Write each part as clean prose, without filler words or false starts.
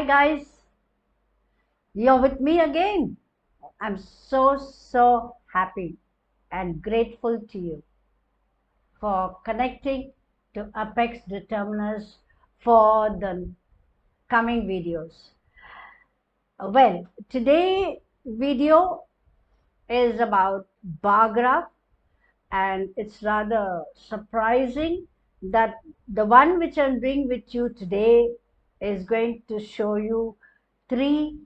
guys, you're with me again. I'm so happy and grateful to you for connecting to Apex Determiners for the coming videos. Well, today video is about bar graph, and it's rather surprising that the one which I'm doing with you today is going to show you 3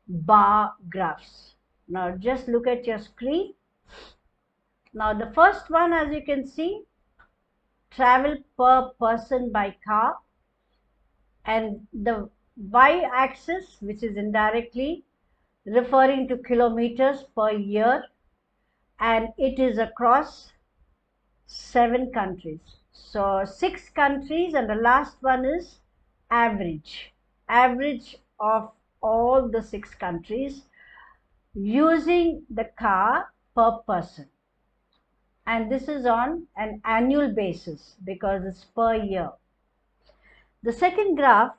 bar graphs. Now just look at your screen. Now the first one, as you can see, travel per person by car, and the y-axis, which is indirectly referring to kilometers per year, and it is across 7 countries. So 6 countries, and the last one is average of all the 6 countries using the car per person, and this is on an annual basis because it's per year. The second graph,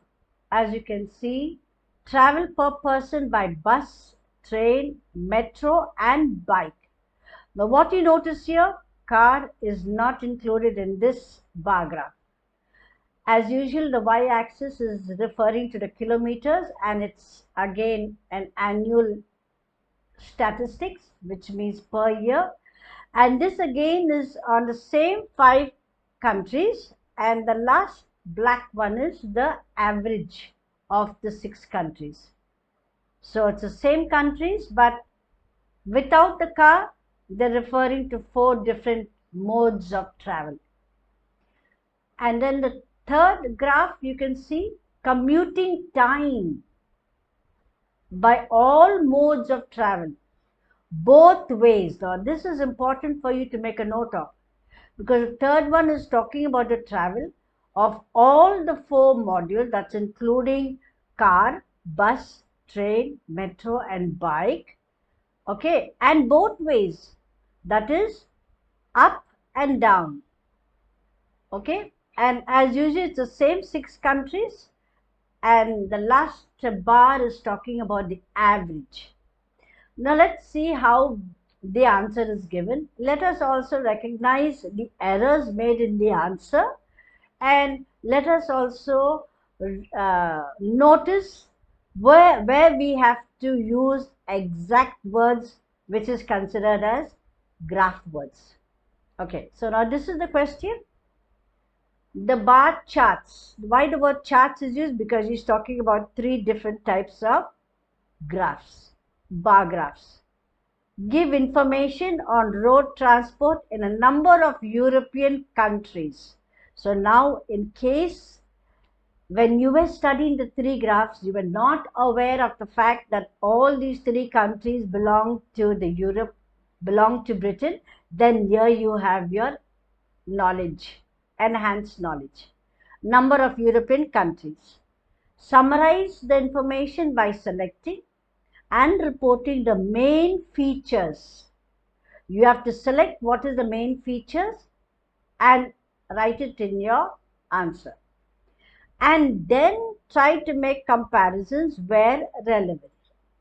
as you can see, travel per person by bus, train, metro and bike. Now what you notice here, car is not included in this bar graph. As usual, the y-axis is referring to the kilometers, and it's again an annual statistics, which means per year, and this again is on the same 5 countries, and the last black one is the average of the 6 countries. So it's the same countries, but without the car, they're referring to 4 different modes of travel. And then the third graph, you can see commuting time by all modes of travel, both ways. Now this is important for you to make a note of, because the third one is talking about the travel of all the 4 modules, that's including car, bus, train, metro and bike. Okay, and both ways, that is up and down. Okay, and as usual, it's the same 6 countries, and the last bar is talking about the average. Now let's see how the answer is given. Let us also recognize the errors made in the answer, and let us also notice where we have to use exact words, which is considered as graph words. Okay, so now this is the question. The bar charts. Why the word charts is used? Because he's talking about 3 different types of graphs, bar graphs. Give information on road transport in a number of European countries. So now, in case when you were studying the 3 graphs, you were not aware of the fact that all these 3 countries belong to Britain, then here you have your knowledge, enhanced knowledge. Number of European countries. Summarize the information by selecting and reporting the main features. You have to select what is the main features and write it in your answer. And then try to make comparisons where relevant.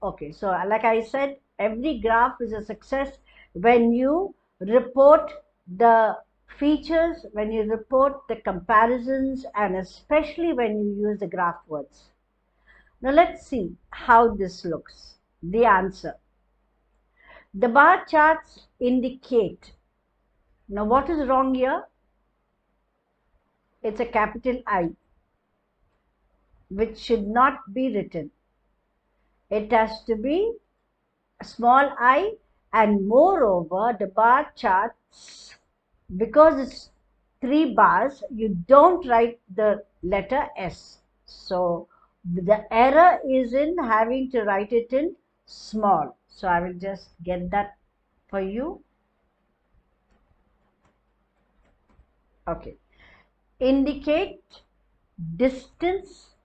Okay, so like I said, every graph is a success when you report the features, when you report the comparisons, and especially when you use the graph words. Now let's see how this looks. The answer. The bar charts indicate. Now what is wrong here? It's a capital I, which should not be written. It has to be a small I, and moreover, the bar charts, because it's 3 bars, you don't write the letter S. So the error is in having to write it in small. So I will just get that for you. Okay. Indicate distance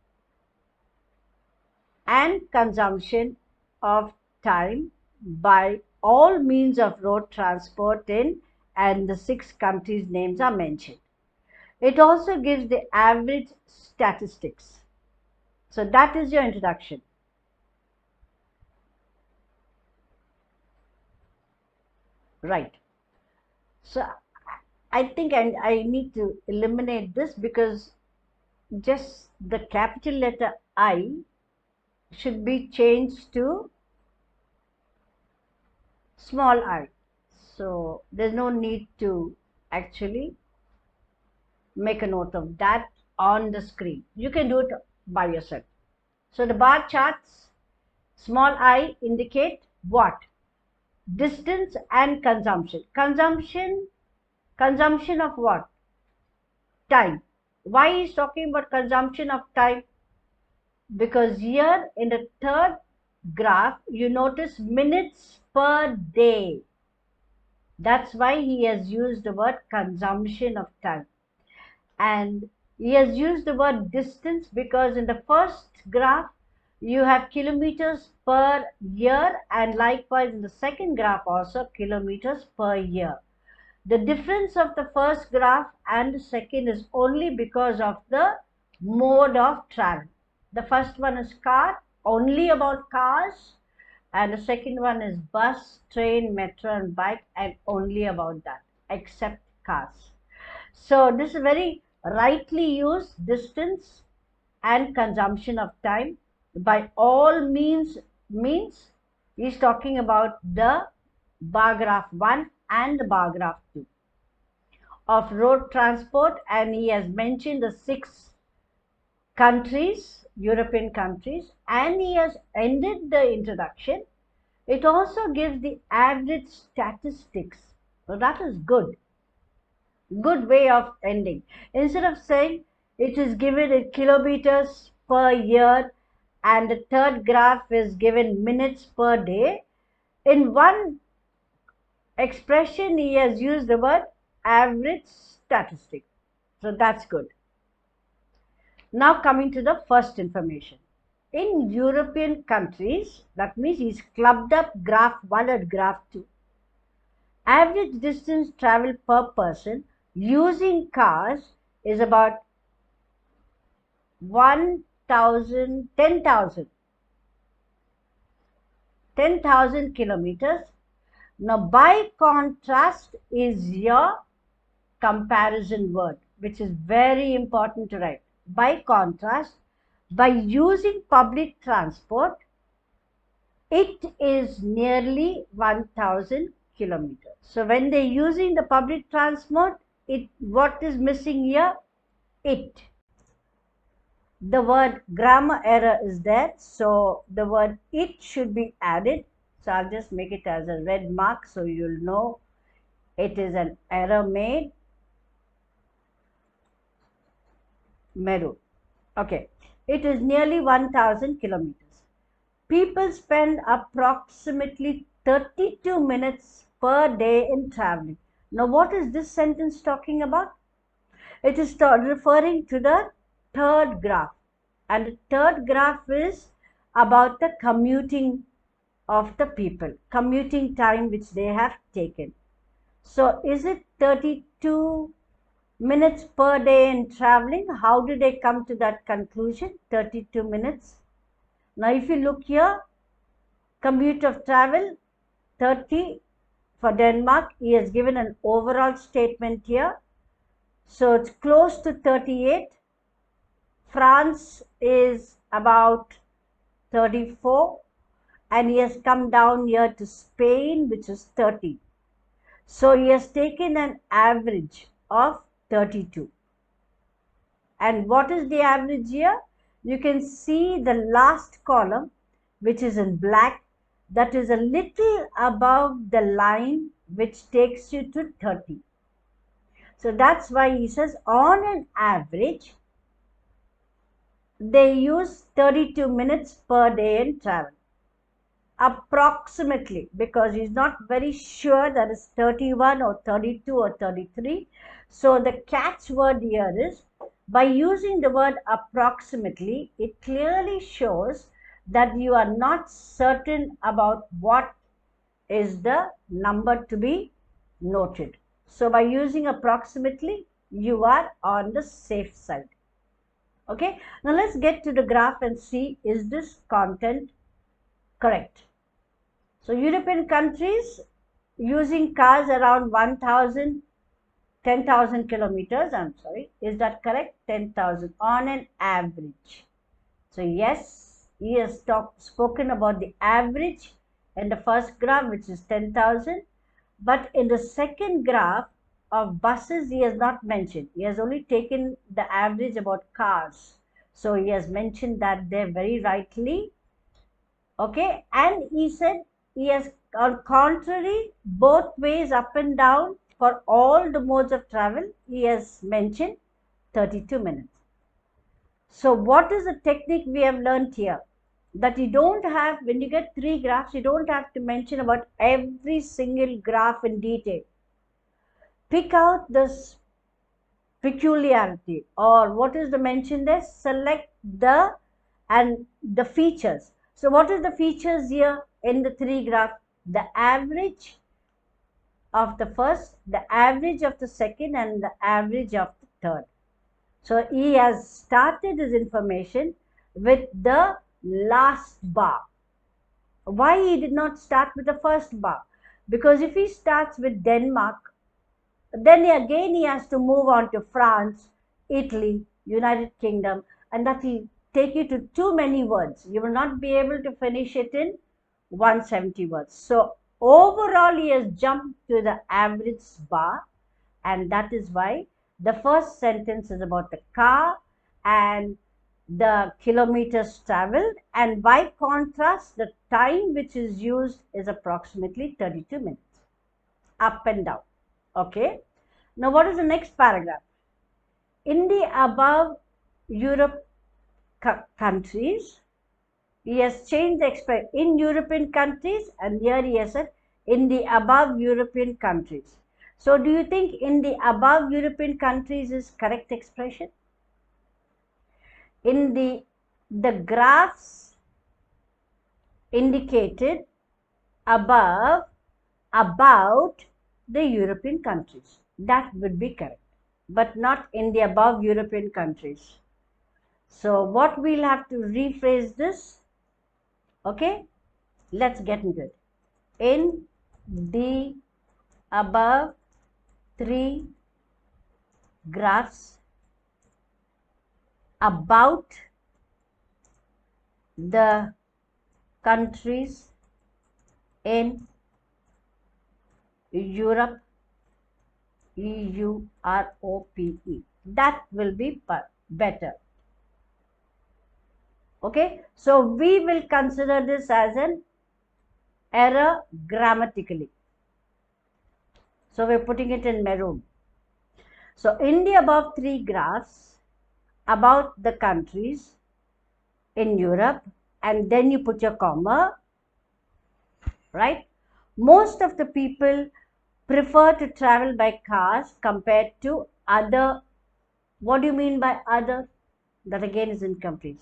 and consumption of time by all means of road transport in, and the 6 countries' names are mentioned. It also gives the average statistics. So that is your introduction. Right. So I think I need to eliminate this because just the capital letter I should be changed to small I. So there's no need to actually make a note of that on the screen. You can do it by yourself. So the bar charts, small I indicate what? Distance and consumption. Consumption of what? Time. Why is talking about consumption of time? Because here in the third graph, you notice minutes per day. That's why he has used the word consumption of time. And he has used the word distance because in the first graph, you have kilometers per year, and likewise in the second graph also kilometers per year. The difference of the first graph and the second is only because of the mode of travel. The first one is car, only about cars, and the second one is bus, train, metro, and bike, and only about that, except cars. So this is very rightly used, distance and consumption of time. By all means he's talking about the bar graph 1 and the bar graph 2 of road transport, and he has mentioned the 6 countries, European countries, and he has ended the introduction. It also gives the average statistics. So that is good. Good way of ending. Instead of saying it is given in kilometers per year and the third graph is given minutes per day, in one expression he has used the word average statistic. So that's good. Now coming to the first information. In European countries, that means he's clubbed up graph 1 and graph 2. Average distance traveled per person using cars is about 10,000 kilometers. Now, by contrast is your comparison word, which is very important to write. By contrast, by using public transport, it is nearly 1,000 kilometers. So when they're using the public transport, what is missing here? It. The word grammar error is there, so the word it should be added. So I'll just make it as a red mark so you'll know it is an error made. Meru. Okay. It is nearly 1,000 kilometers. People spend approximately 32 minutes per day in traveling. Now, what is this sentence talking about? It is referring to the third graph. And the third graph is about the commuting of the people, commuting time which they have taken. So, is it 32 minutes per day in traveling? How did they come to that conclusion? 32 minutes. Now, if you look here, commute of travel 30 for Denmark. He has given an overall statement here. So, it's close to 38. France is about 34. And he has come down here to Spain, which is 30. So he has taken an average of 32. And what is the average here? You can see the last column, which is in black, that is a little above the line which takes you to 30. So that's why he says on an average, they use 32 minutes per day in travel. Approximately, because he's not very sure that it's 31 or 32 or 33. So the catchword here is, by using the word approximately, it clearly shows that you are not certain about what is the number to be noted. So by using approximately, you are on the safe side. Okay, now let's get to the graph and see, is this content correct? So European countries using cars around 1000, 10,000 kilometers, I'm sorry, is that correct? 10,000 on an average. So yes, he has spoken about the average in the first graph, which is 10,000. But in the second graph of buses, he has not mentioned. He has only taken the average about cars. So he has mentioned that there very rightly. Okay, and he said he has, on contrary, both ways up and down for all the modes of travel, he has mentioned 32 minutes. So what is the technique we have learned here? That you don't have, when you get three graphs, you don't have to mention about every single graph in detail. Pick out this peculiarity, or what is the mention there? Select the and the features. So what is the features here in the three graph? The average of the first, the average of the second, and the average of the third. So he has started his information with the last bar. Why he did not start with the first bar? Because if he starts with Denmark, then again he has to move on to France, Italy, United Kingdom, and that will take you to too many words. You will not be able to finish it in 170 words. So overall he has jumped to the average bar, and that is why the first sentence is about the car and the kilometers traveled, and by contrast the time which is used is approximately 32 minutes up and down. Okay, now what is the next paragraph? In the above Europe countries, he has changed the expression in European countries, and here he has said in the above European countries. So do you think in the above European countries is correct expression? In the graphs indicated above about the European countries, that would be correct, but not in the above European countries. So what we'll have to rephrase this. Okay, let's get into it. In the above three graphs about the countries in Europe, EUROPE. That will be better. Okay, so we will consider this as an error grammatically. So we're putting it in maroon. So in the above three graphs about the countries in Europe, and then you put your comma, right? Most of the people prefer to travel by cars compared to other. What do you mean by other? That again is incomplete.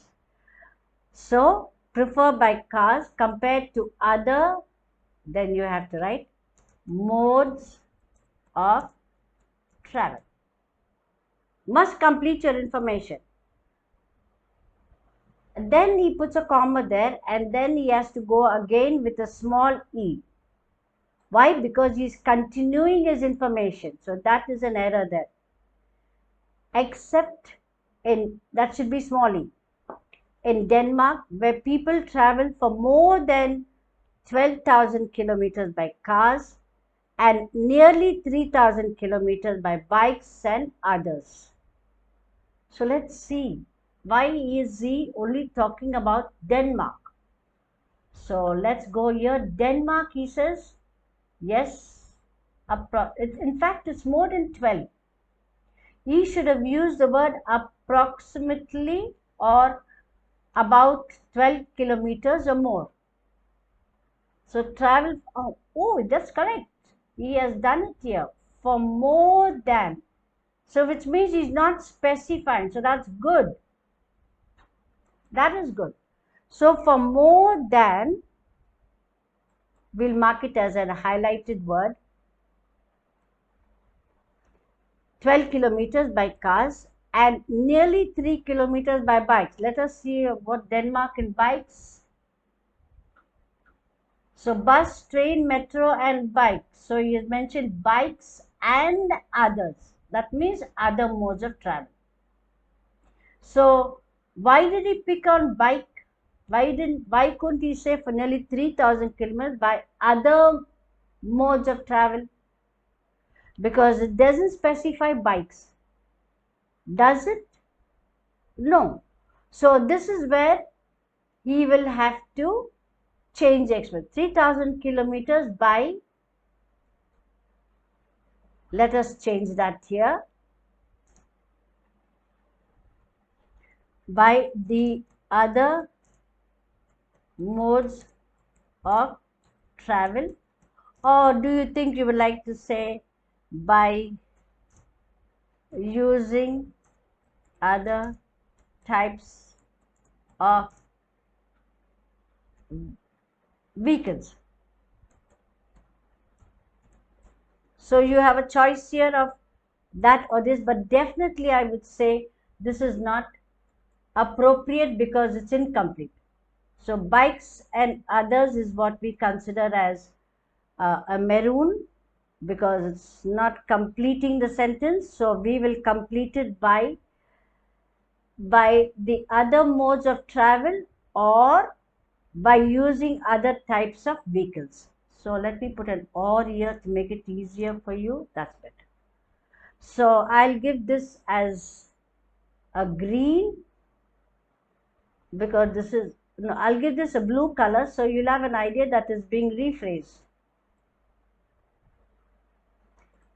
So prefer by cars compared to other, then you have to write modes of travel. Must complete your information. And then he puts a comma there, and then he has to go again with a small e. Why? Because he's continuing his information. So that is an error there. Except in, that should be small e. In Denmark, where people travel for more than 12,000 kilometers by cars and nearly 3,000 kilometers by bikes and others. So let's see, why is he only talking about Denmark? So let's go here. Denmark, he says, yes, in fact, it's more than 12. He should have used the word approximately or about 12 kilometers or more. So travel, oh, that's correct. He has done it here, for more than. So which means he's not specifying. So that's good. That is good. So for more than, we'll mark it as a highlighted word. 12 kilometers by cars and nearly 3 kilometers by bikes. Let us see what Denmark in bikes. So bus, train, metro and bike. So you mentioned bikes and others. That means other modes of travel. So why did he pick on bike? Why couldn't he say for nearly 3,000 kilometers by other modes of travel? Because it doesn't specify bikes. Does it? No. So this is where he will have to change the expression. 3,000 kilometers by, let us change that here, by the other modes of travel. Or do you think you would like to say by using other types of vehicles? So you have a choice here of that or this, but definitely I would say this is not appropriate because it's incomplete. So bikes and others is what we consider as a maroon because it's not completing the sentence. So we will complete it by the other modes of travel or by using other types of vehicles. So let me put an or here to make it easier for you. That's better. So I'll give this as a green because this is, no, I'll give this a blue color so you'll have an idea that is being rephrased.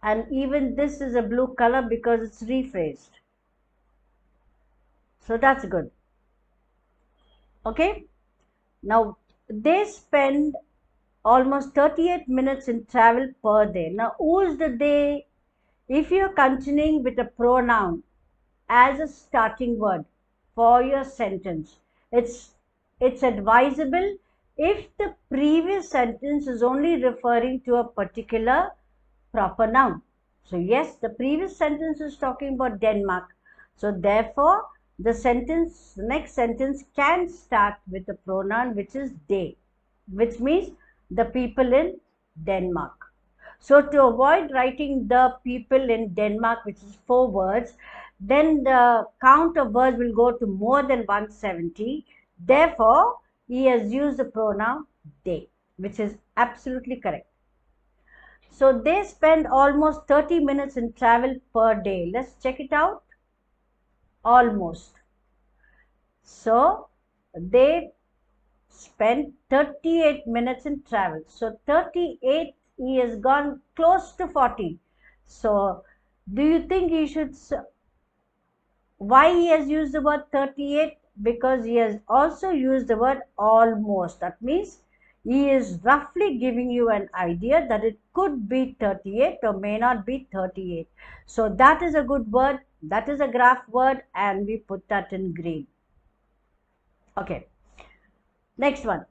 And even this is a blue color because it's rephrased. So that's good. Okay. Now they spend almost 38 minutes in travel per day. Now who's the they? If you're continuing with a pronoun as a starting word for your sentence, it's advisable if the previous sentence is only referring to a particular proper noun. So yes, the previous sentence is talking about Denmark. So therefore, the next sentence can start with the pronoun which is they, which means the people in Denmark. So to avoid writing the people in Denmark, which is 4 words, then the count of words will go to more than 170. Therefore, he has used the pronoun they, which is absolutely correct. So they spend almost 30 minutes in travel per day. Let's check it out. Almost. So they spend 38 minutes in travel. So 38, he has gone close to 40. So do you think he should, why he has used the word 38? Because he has also used the word almost. That means he is roughly giving you an idea that it could be 38 or may not be 38. So that is a good word. That is a graph word and we put that in green. Okay. Next one.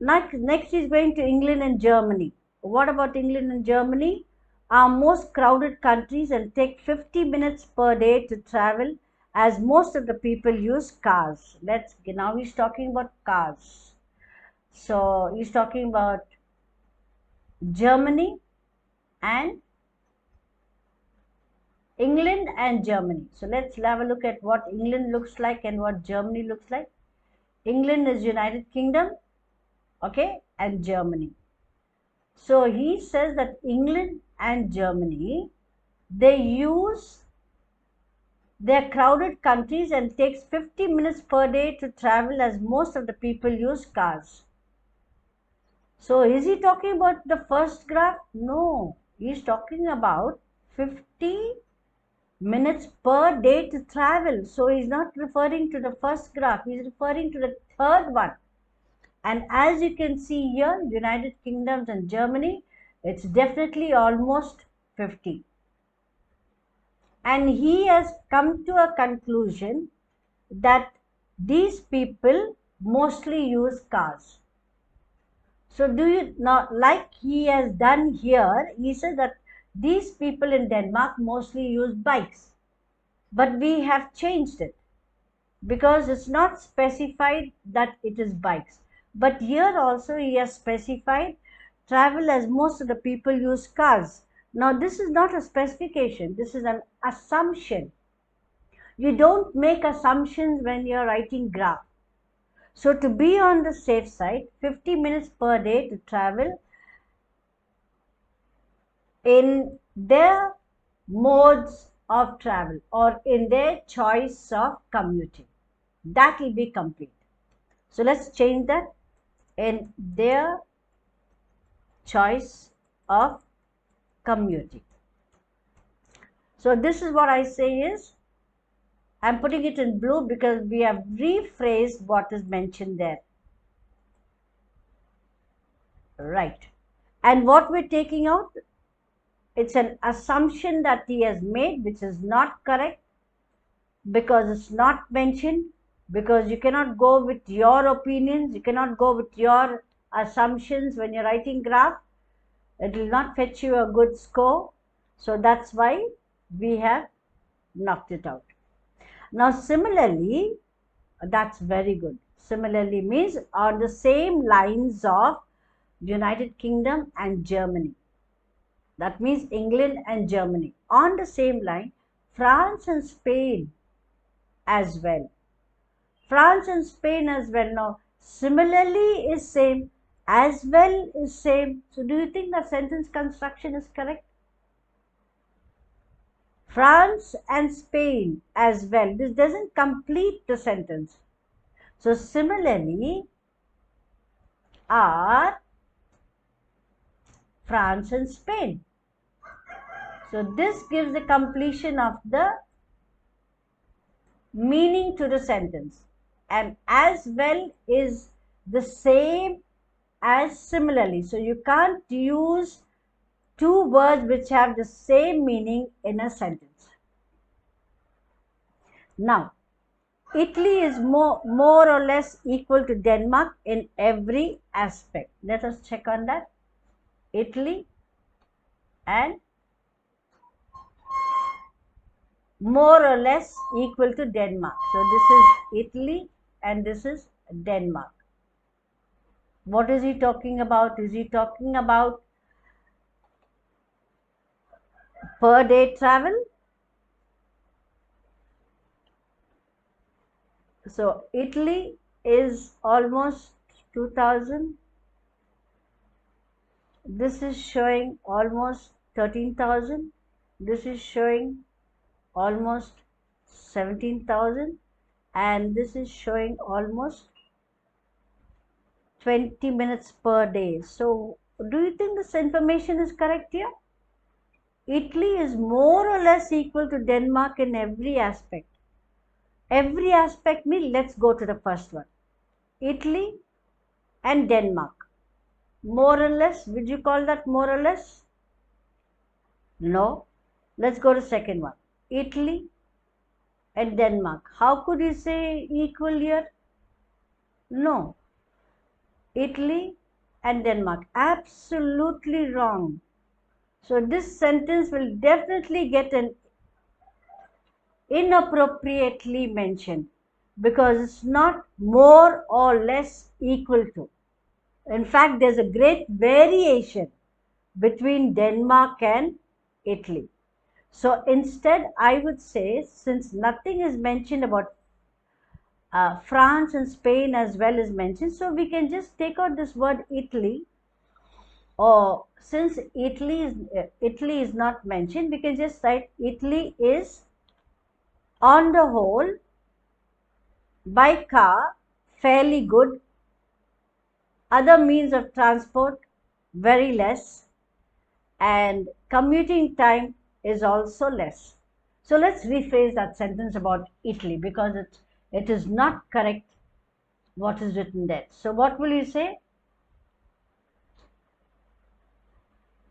Next is going to England and Germany. What about England and Germany? Are most crowded countries and take 50 minutes per day to travel as most of the people use cars. Now he's talking about cars. So he's talking about Germany and England and Germany. So let's have a look at what England looks like and what Germany looks like. England is United Kingdom, okay, and Germany. So he says that England and Germany, they're crowded countries and takes 50 minutes per day to travel as most of the people use cars. So is he talking about the first graph? No, he's talking about 50 minutes per day to travel. So he's not referring to the first graph, he's referring to the third one. And as you can see here, United Kingdom and Germany, it's definitely almost 50. And he has come to a conclusion that these people mostly use cars. So do you not, like he has done here, he said that these people in Denmark mostly use bikes. but we have changed it because it's not specified that it is bikes. But here also he has specified travel, as most of the people use cars. Now this is not a specification, this is an assumption. You don't make assumptions when you're writing graph. So to be on the safe side, 50 minutes per day to travel in their modes of travel or in their choice of commuting. That will be complete. So let's change that, in their choice of commuting. So this is what I say is, I'm putting it in blue because we have rephrased what is mentioned there. Right. And what we're taking out, it's an assumption that he has made, which is not correct because it's not mentioned, because you cannot go with your opinions, you cannot go with your assumptions when you're writing graph. It will not fetch you a good score. So that's why we have knocked it out. Now similarly, that's very good. Similarly means on the same lines of United Kingdom and Germany. That means England and Germany. On the same line, France and Spain as well. France and Spain as well. Now, similarly is same, as well is same. So, do you think the sentence construction is correct? France and Spain as well. This doesn't complete the sentence. So, similarly are France and Spain. So, this gives the completion of the meaning to the sentence, and as well is the same as similarly. So you can't use two words which have the same meaning in a sentence. Now, Italy is more or less equal to Denmark in every aspect. Let us check on that. Italy and more or less equal to Denmark. So this is Italy and this is Denmark. What is he talking about? Is he talking about per day travel? So Italy is almost 2000. This is showing almost 13,000. This is showing almost 17,000. And this is showing almost 20 minutes per day. So do you think this information is correct here? Italy is more or less equal to Denmark in every aspect. Every aspect means, let's go to the first one. Italy and Denmark. More or less, would you call that more or less? No. Let's go to second one. Italy and Denmark. How could you say equal here? No. Italy and Denmark. Absolutely wrong. So this sentence will definitely get an inappropriately mentioned because it's not more or less equal to. In fact, there's a great variation between Denmark and Italy. So instead, I would say, since nothing is mentioned about France and Spain as well is mentioned, so we can just take out this word Italy. Or since Italy is not mentioned, we can just write Italy is on the whole by car fairly good. Other means of transport very less, and commuting time is also less. So let's rephrase that sentence about Italy because it is not correct what is written there. So what will you say?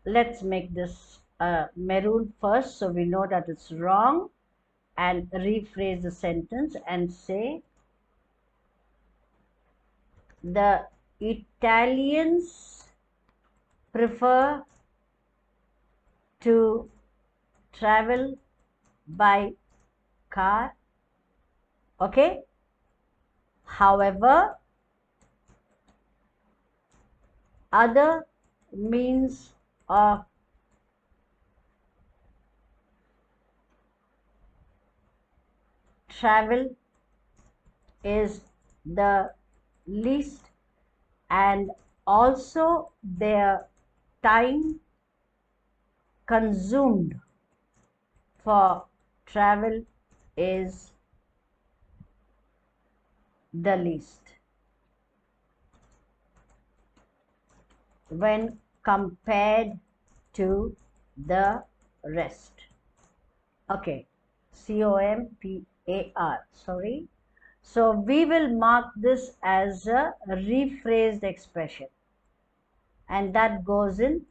Let's make this maroon first so we know that it's wrong, and rephrase the sentence and say the Italians prefer to travel by car. Okay. However, other means of travel is the least, and also their time consumed for travel is the least when compared to the rest. Okay, COMPAR, sorry. So we will mark this as a rephrased expression, and that goes in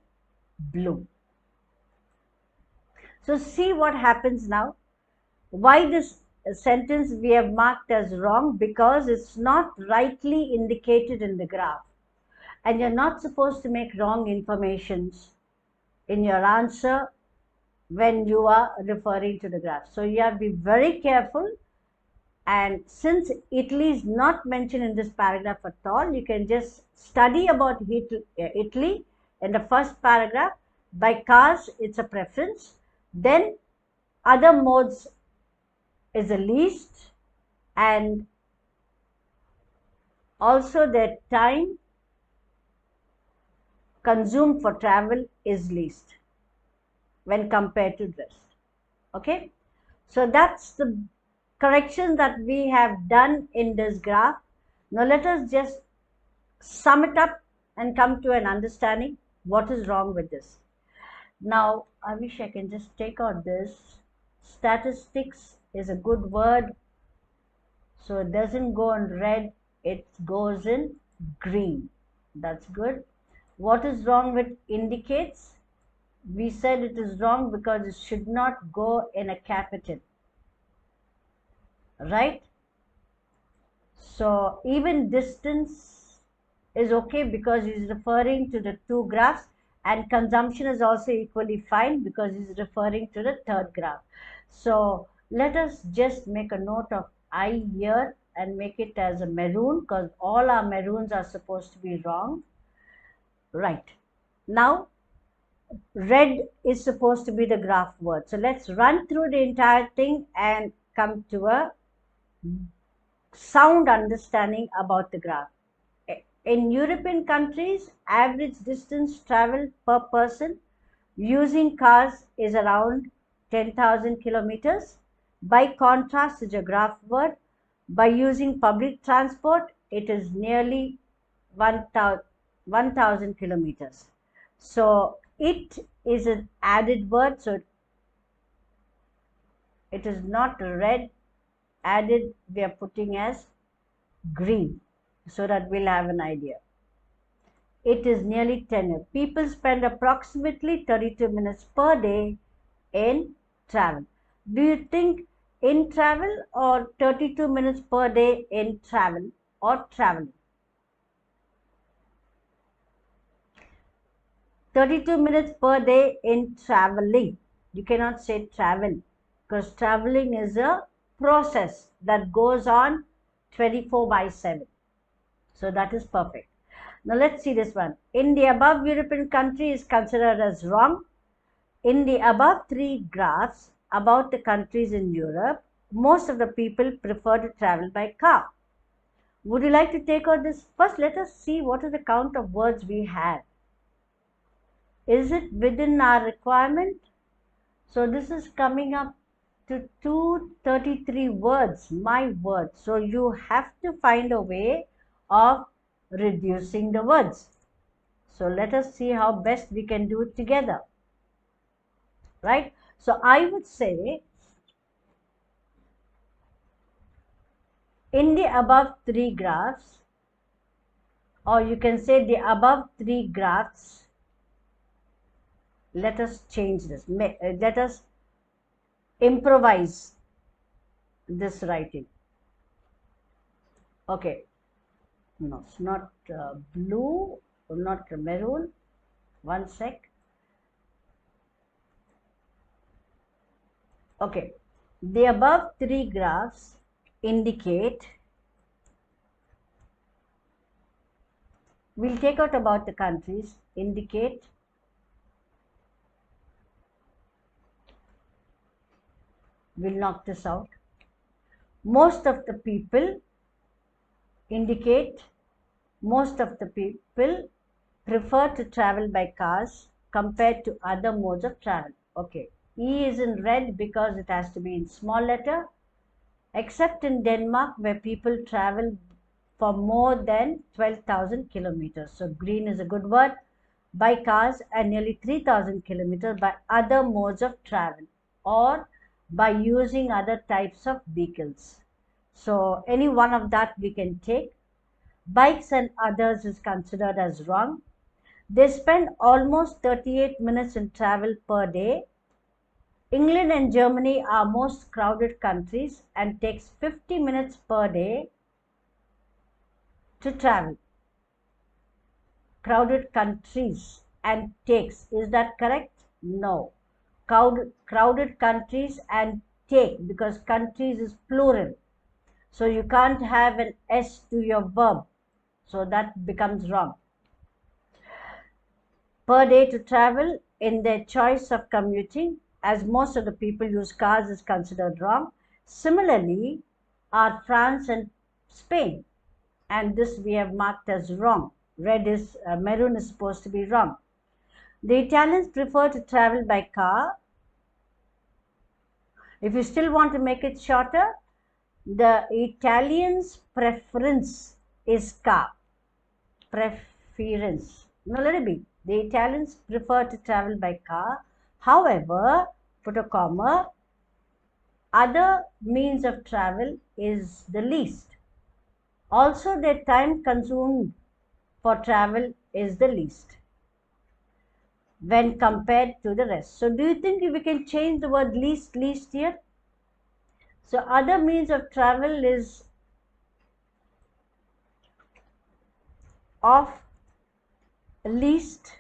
blue. So see what happens now. Why this sentence we have marked as wrong? Because it's not rightly indicated in the graph. And you're not supposed to make wrong informations in your answer when you are referring to the graph. So you have to be very careful. And since Italy is not mentioned in this paragraph at all, you can just study about Italy in the first paragraph. By cars, it's a preference. Then other modes is the least, and also their time consumed for travel is least when compared to rest. Okay, so that's the correction that we have done in this graph. Now let us just sum it up and come to an understanding what is wrong with this. Now I wish I can just take out this. Statistics is a good word, so it doesn't go in red, it goes in green. That's good. What is wrong with indicates? We said it is wrong because it should not go in a capital, right? So even distance is okay because he's referring to the two graphs, and consumption is also equally fine because he's referring to the third graph. So let us just make a note of I here and make it as a maroon, because all our maroons are supposed to be wrong. Right. Now red is supposed to be the graph word. So let's run through the entire thing and come to a sound understanding about the graph. In European countries, average distance traveled per person using cars is around 10,000 kilometers. By contrast, is a graph word. By using public transport, it is nearly 1,000 kilometers. So it is an added word, so it is not red. Added, we are putting as green so that we'll have an idea. It is nearly 10. People spend approximately 32 minutes per day in travel. Do you think in travel or 32 minutes per day in travel or traveling? 32 minutes per day in traveling. You cannot say travel, because traveling is a process that goes on 24/7. So that is perfect. Now let's see this one. In the above European country is considered as wrong. In the above three graphs about the countries in Europe, most of the people prefer to travel by car. Would you like to take out this? First, let us see what is the count of words we have. Is it within our requirement? So this is coming up to 233 words, my words. So you have to find a way of reducing the words. So let us see how best we can do it together. Right? So I would say in the above three graphs, or you can say the above three graphs, let us change this. Let us improvise this writing. Okay. No, it's not blue, not maroon. One sec. Okay. The above three graphs indicate, we'll take out about the countries, indicate we'll knock this out. Most of the people indicate most of the people prefer to travel by cars compared to other modes of travel. Okay, E is in red because it has to be in small letter, except in Denmark where people travel for more than 12,000 kilometers. So green is a good word. By cars and nearly 3,000 kilometers by other modes of travel or by using other types of vehicles. So any one of that we can take. Bikes and others is considered as wrong. They spend almost 38 minutes in travel per day. England and Germany are most crowded countries and takes 50 minutes per day to travel. Crowded countries and takes, is that correct? No. Crowded countries and take, because countries is plural. So you can't have an S to your verb. So that becomes wrong. Per day to travel in their choice of commuting, as most of the people use cars, is considered wrong. Similarly are France and Spain, and this we have marked as wrong. Red is maroon is supposed to be wrong. The Italians prefer to travel by car. If you still want to make it shorter, the Italians' preference is car. Preference. No, let it be. The Italians prefer to travel by car. However, put a comma, other means of travel is the least. Also, their time consumed for travel is the least when compared to the rest. So, do you think we can change the word least here? So, other means of travel is of least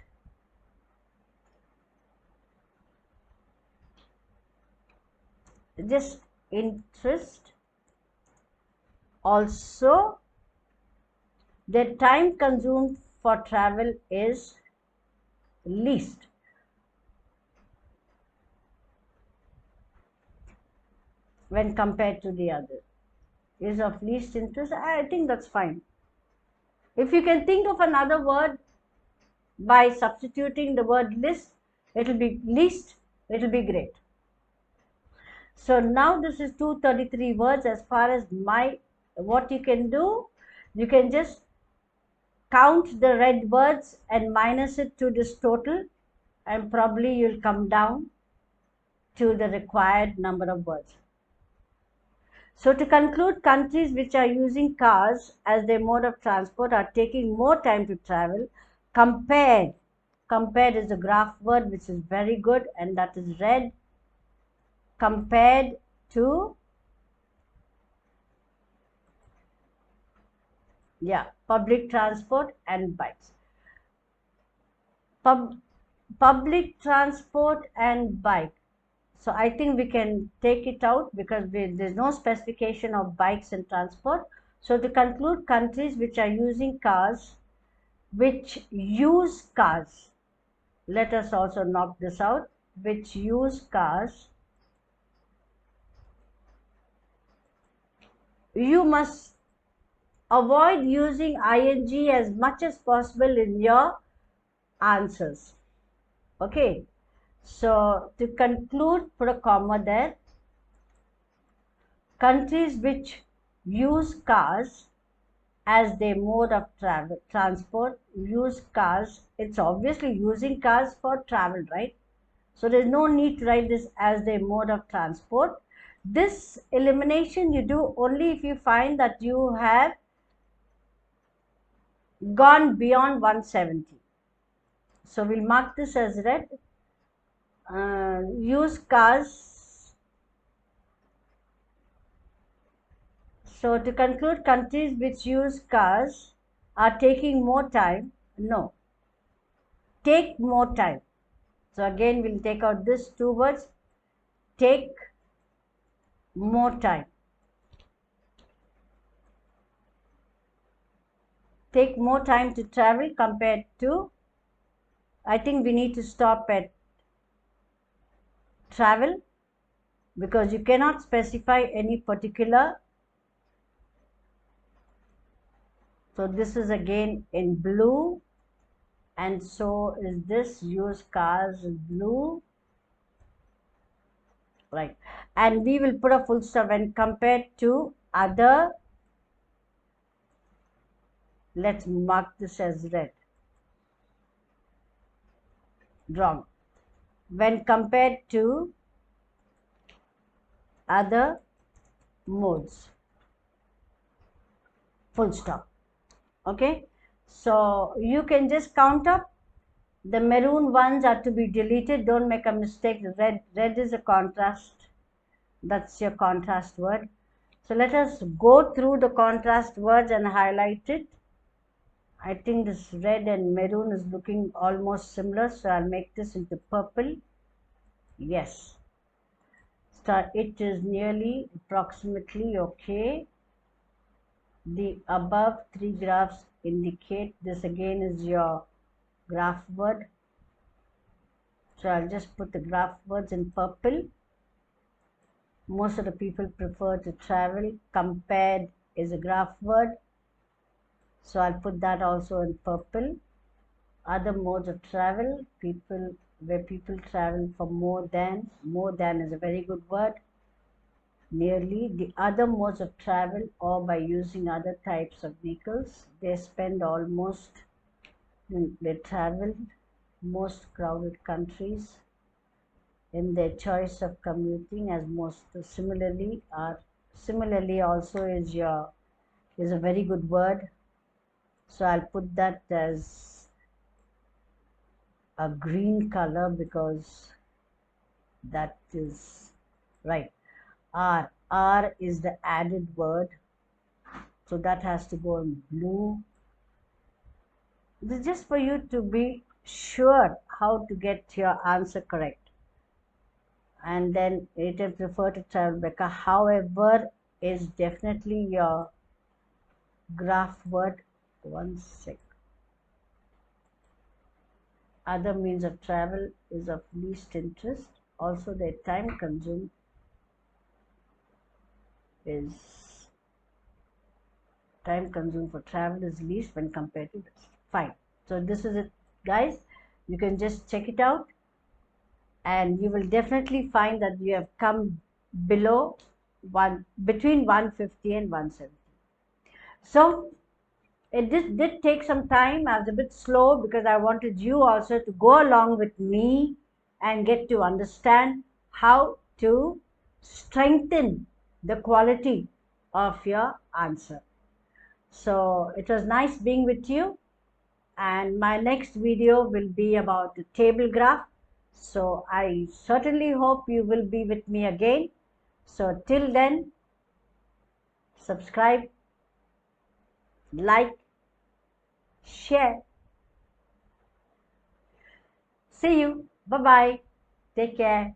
just interest. Also, the time consumed for travel is least. When compared to the other, is of least interest. I think that's fine. If you can think of another word by substituting the word list, it'll be least, it'll be great. So now this is 233 words. As far as what you can do, you can just count the red words and minus it to this total, and probably you'll come down to the required number of words. So to conclude, countries which are using cars as their mode of transport are taking more time to travel compared is a graph word which is very good, and that is red, compared to public transport and bikes. Public transport and bike. So I think we can take it out because there's no specification of bikes and transport. So to conclude, countries which are using cars, which use cars, let us also knock this out, which use cars, you must avoid using ing as much as possible in your answers. Okay. So to conclude, put a comma there. Countries which use cars as their mode of transport, use cars, it's obviously using cars for travel, right? So there's no need to write this as their mode of transport. This elimination you do only if you find that you have gone beyond 170. So we'll mark this as red. Use cars. So to conclude, countries which use cars are taking more time. No, take more time. So again, we'll take out this two words, take more time. Take more time to travel compared to, I think we need to stop at travel, because you cannot specify any particular. So this is again in blue, and so is this. Used cars in blue, right? And we will put a full stop when compared to other. Let's mark this as red. Wrong. When compared to other modes, full stop. Okay, so you can just count up. The maroon ones are to be deleted. Don't make a mistake. Red is a contrast. That's your contrast word. So let us go through the contrast words and highlight it. I think this red and maroon is looking almost similar, so I'll make this into purple. Yes. It is nearly approximately okay. The above three graphs indicate, this again is your graph word. So I'll just put the graph words in purple. Most of the people prefer to travel. Compared is a graph word. So I'll put that also in purple. Other modes of travel, where people travel for more than is a very good word. Nearly, the other modes of travel, or by using other types of vehicles. They travel most crowded countries in their choice of commuting, as most. Similarly also is a very good word. So I'll put that as a green color, because that is right. R is the added word, so that has to go in blue. This is just for you to be sure how to get your answer correct. And then it is prefer to travel back. However is definitely your graph word. One sec. Other means of travel is of least interest. Also, the time consumed for travel is least when compared to this. Fine. So this is it, guys. You can just check it out, and you will definitely find that you have come between 150 and 170. So it did take some time. I was a bit slow because I wanted you also to go along with me and get to understand how to strengthen the quality of your answer. So it was nice being with you, and my next video will be about the table graph. So I certainly hope you will be with me again. So till then, subscribe, like, share. See you. Bye-bye. Take care.